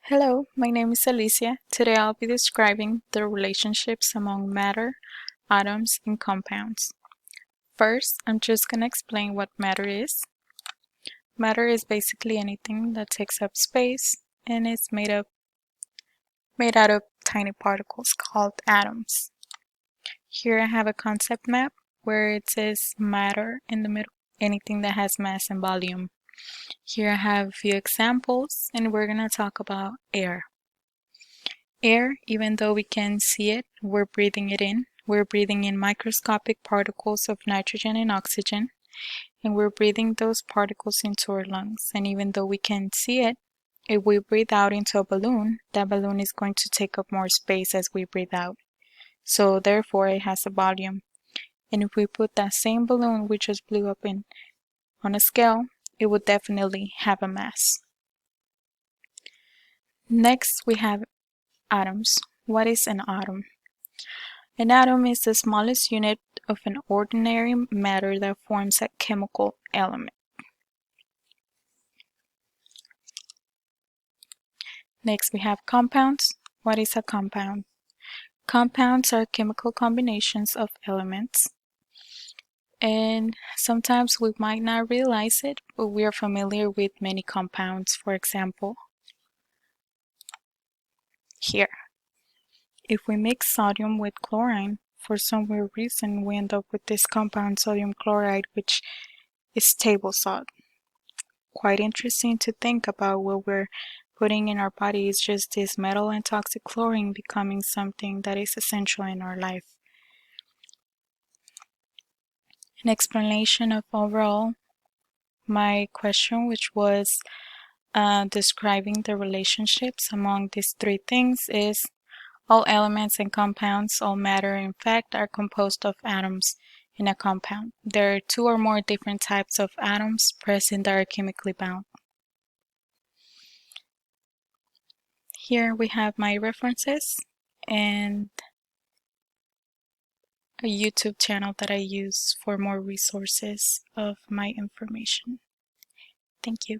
Hello, my name is Alicia. Today I'll be describing the relationships among matter, atoms, and compounds. First, I'm just going to explain what matter is. Matter is basically anything that takes up space and is made out of tiny particles called atoms. Here I have a concept map where it says matter in the middle, anything that has mass and volume. Here I have a few examples and we're going to talk about air. Air, even though we can see it, we're breathing it in. We're breathing in microscopic particles of nitrogen and oxygen, and we're breathing those particles into our lungs. And even though we can see it, if we breathe out into a balloon, that balloon is going to take up more space as we breathe out. So therefore, it has a volume. And if we put that same balloon we just blew up in on a scale, it would definitely have a mass. Next, we have atoms. What is an atom? An atom is the smallest unit of an ordinary matter that forms a chemical element. Next, we have compounds. What is a compound? Compounds are chemical combinations of elements. And sometimes we might not realize it, but we are familiar with many compounds. For example, here. If we mix sodium with chlorine, for some weird reason we end up with this compound sodium chloride, which is table salt. Quite interesting to think about what we're putting in our body is just this metal and toxic chlorine becoming something that is essential in our life. An explanation of overall my question, which was describing the relationships among these three things, is all elements and compounds, all matter in fact, are composed of atoms in a compound. There are two or more different types of atoms present that are chemically bound. Here we have my references and a YouTube channel that I use for more resources of my information. Thank you.